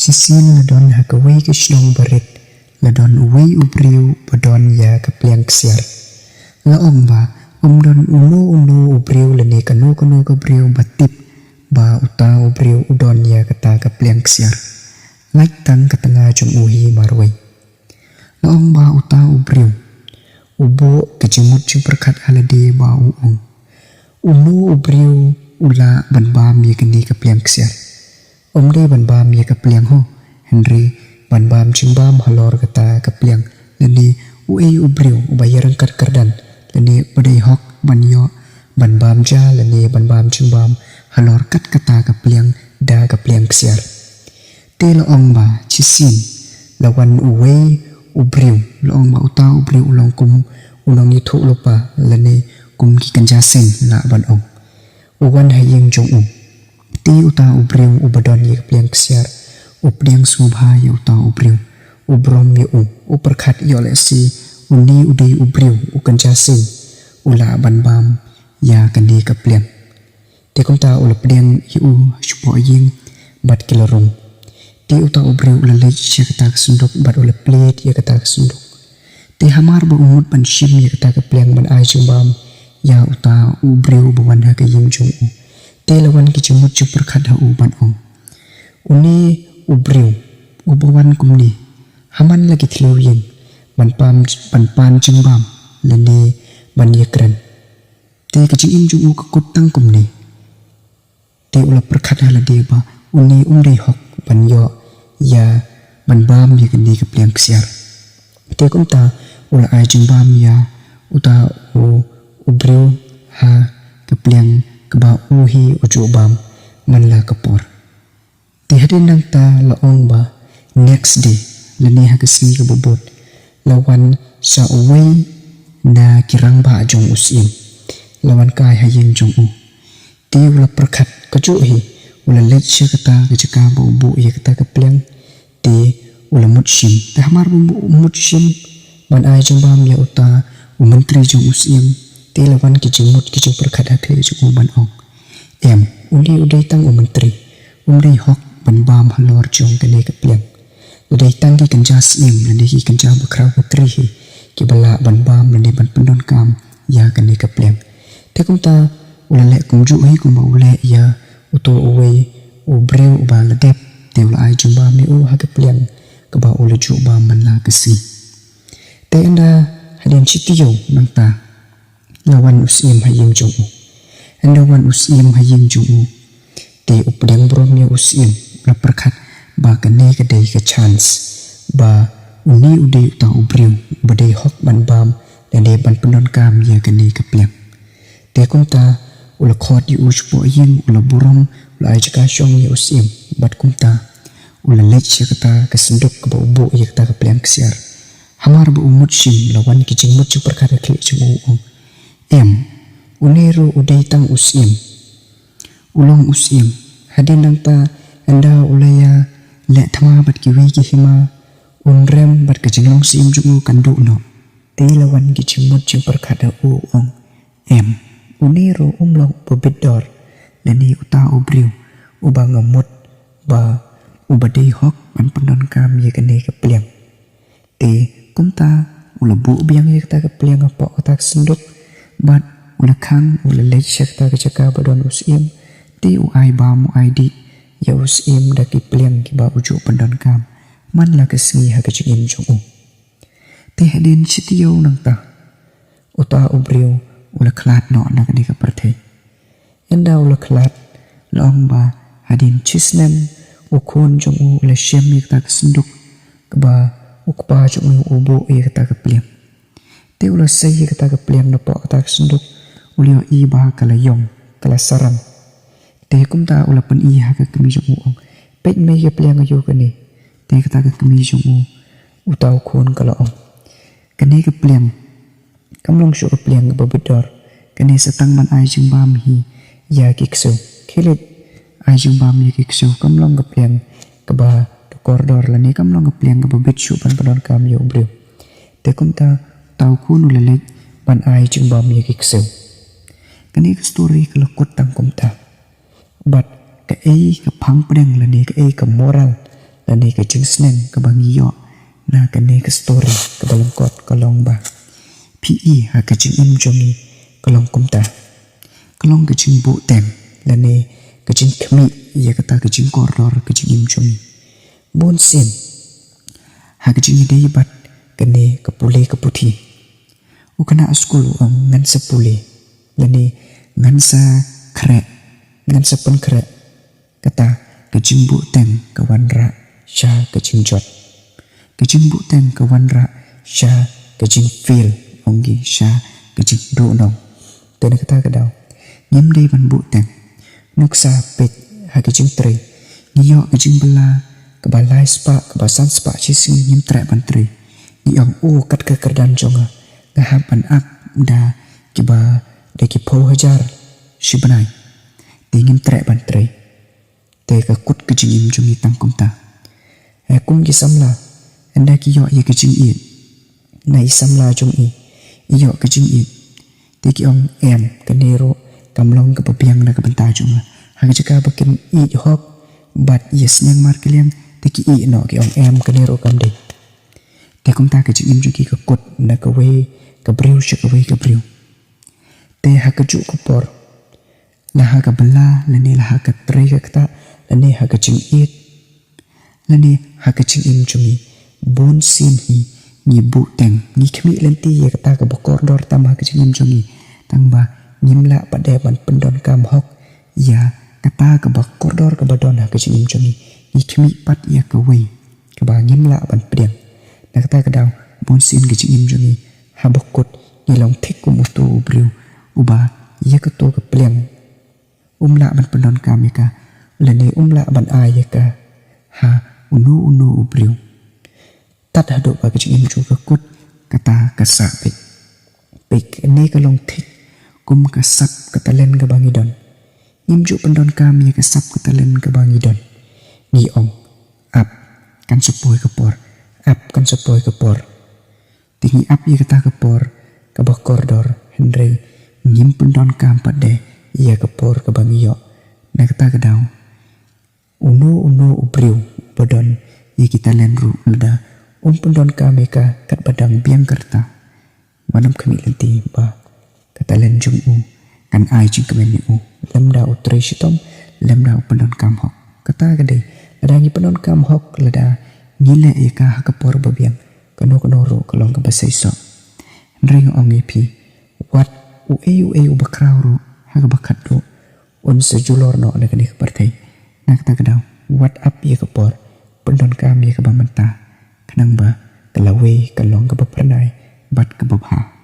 sisin ladon hakawai ke shlong barit ladon uwei ubriu badon ya kapliang ksiar la omba omdon uno ubriu lene kanu kabriu batip ba uta ubriu udon ya kata kapliang ksiar laik tang katanga jom uhi marwai la omba uta ubriu ubo kejemut jeng perkat halade ba uong uno ubriu ula banbam ye kini kapliang ksiar omde banbam ye kapliang ho Henry banbam cimbam halor kata kapliang leni uei ubriu ubayar angkat kardan leni badai hok banyo banbam ja leni banbam cimbam halor kat kata kapliang da kapliang ksiar te loong ba cisin lawan uei ubriu loong ba uta ubriu ulong kum ulong itu lupa leni kum ki kanjasin la ban ong uwan hayeng jong ti uta ubriu ubadon ye kapliang ksiar upliang subha ye uta ubriu ubrom ye uperkhat ye lesi uni udei ubriu ukanjasin ula banbam ya kani kapliang te konta ula pliang ye shupo yeng bat kilarung ti uta ubriu ula lej ye kata sunduk bat ula plate ye kata sunduk te hamar ba umut ban shim ye kata kapliang ban ai chumbam ya uta ubriu bawan ha kayeng jong te lawan ki jemut ju perkhat ha ban ong uni ubriu ubawan kumni haman lagi thilu yeng ban pan chumbam leni ban yekran te kajing ju kakut tang kumni te ula perkhat ha lade ba uni umdei hok ban yo ya ban bam ye kini kapliang ksiar te kumta ula ai chumbam ya uta ubriu ha kapliang keba uhi uju bam manla kapor ti hadin nang ta laong ba next day leni ha kesni kebobot lawan sa uwei na kirang ba jong usim lawan kai hayeng jong ti ula perkhat kajuhi ula lech kata kejaka ba ubu ye kata kapliang ti ula mutshim ta hamar mutshim ban ai jong bam ya uta menteri jong usim te lawan ki jemut ki jeng perkhat ha kle ju ban ong em uli udai tang menteri umdei hok ban bam halor jong kene kapliang udai tang ki kanjas im lani ki kanja bakrau putri hi ki bala ban bam lani ban pendon kam ya kene kapliang te kumta ulale kumju hi kuma ule ya uto uwei ubreu ba ladep te ula ai jumba mi ha kapliang kaba ule ju ba man la kesi te anda hadin chitiyo nang ta lawan usim hayeng jong anda wan usim hayeng jong te updeng brom ya usim la perkhat ba kane kadai ke chance ba uni udei uta ubriu badai hok ban bam lele ban pendon kam ya kane kapliang te kumta ula khot yu uspo yeng ula burom ula ai jaka shong ya usim bat kumta ula lech kata kesenduk ke ba ubu ya kata kapliang ksiar hamar ba umut shim lawan ki jengmut ju perkara kle ju em uniru udai tang usim ulong usim hadin nang ta anda ulaya le thama bat ki wei ki hima unrem bat ka jenglong sim ju kandu no te lawan ki jemut ju perkhat ha ong em uniru umlong pobidor leni uta ubriu ubang ngamut ba ubadei hok ban pendon kam ye kene kapliang te kumta ulabu biang ye kata kapliang apa otak senduk bat ula khang ula lech kata kejaka badon usim ti uai ba mu id ya usim daki pliang ki ba uju pendon kam man la kesni ha kejim jong te hadin chitiyo nang ta uta ubriu ula klat no na kani ka perthai enda ula klat long ba hadin chisnem ukun jong ula shem ye kata kesenduk ba ukpa jong ubu ye kata kapliang te ula sei ye kata kapliang no po kata kesenduk ulio i ba kala yong kala sarang te kumta ula pen i ha ka kemi jong pet me ye pliang ayo kani te kata ka kemi jong utau khon kala ong kani ka pliang kamlong shu ka pliang ba bedor kani satang man ai jing bam hi ya kikso khilet ai jing bam ye kikso kamlong ka pliang ka ba kordor lani kamlong ka pliang ka ba bitchu pan padon kam yo brio te kumta tau khun ula lek ban ai jing bam ye kikso kani ka story ka lakut tang kumta but ka phang pedang lani ka moral lani ka jing sneng ka bang yo na ka ne ka story ka balang kot ka long ba PE ha ka jing im jongi ka long kumta ka long ka jing bu tem lani ka jing kmi ya kata ka jing koridor ka jing im jongi bon sin ha ka jing dei bat ka ne ka pule ka puthi ukana school ang ngan sa pule lani ngan sa kre ngan sa pen kre kata ka jing bu tem ka wanra sha ka jing jot ka jing bu tem ka wanra sha ka jing feel ongi sha ka jing do nong te kata ka daw nyem dei ban bu tem nuksa pet ha ka jing tre niyo ka jing bela ka balai spa ka basan spa chi sing nyem tre ban tre ni ang o kat ka kerdan jonga ka hapan up da kiba de ki po hajar si banai te nyem tre ban tre te ka kut ka jing im jongi tang kumta kum ki samla anda ki yo ye ka jing i na i samla jong i yo ka jing i te ki ong em ka nero kamlong ka papiang na ka banta jonga ha ka jaka bakin i hok bat yes nyang mar kaliang te ki i no ki ong em ka nero kam de te kumta ka jing im jongi ka kut na ka we ka briu shi ka we ka briu te ha ka ju ka por la ha ka bala la ne la ha ka tre ka kata la ne ha ka jing i lani hakaching im chungi bon sin hi ni bu teng ni khmi lenti ye kata ka bokor dor tam hakaching im chungi tangba nimla pade ban pendon kam hok ya kata ka bokor dor ka badon hakaching im chungi ni khmi pat ya ka wei ka ba nimla ban pedeng na kata ka daw bon sin gaching im chungi habokut ni long thik ku mutu briu uba ye ka to ka pleng umla ban pendon kam ya ka lani umla ban ay ka ha uno ubriu tat hadok bagi jing im juga kut kata kasak pik ne ka long thik kum kasap kata len ka bangidon imju pendon kami kasap kata len ka bangidon ni ong ap kan sepoi ka por ap kan sepoi ka por tinggi ap ye kata ka por ka bakordor hendrei nyim pendon kam pade ia ka por ka bangiyo na kata ka daw uno ubriu badon ye kita lenru leda pendon kami ka kat badang biang kerta manam kami lenti ba kata len jung kan ai jing kami ni lemda utre shitom lemda pendon kam hok kata gade ada ni pendon kam hok leda nile ye ka ka por babiang kano ro kalong ka basai so reng ong epi wat u bakrau ha ka bakat do on sejulor no na kani partai nak ta kadaw what up ye ka por pendon kami ka bamanta kanang ba kalawe kalong ka bapranay bat ka babha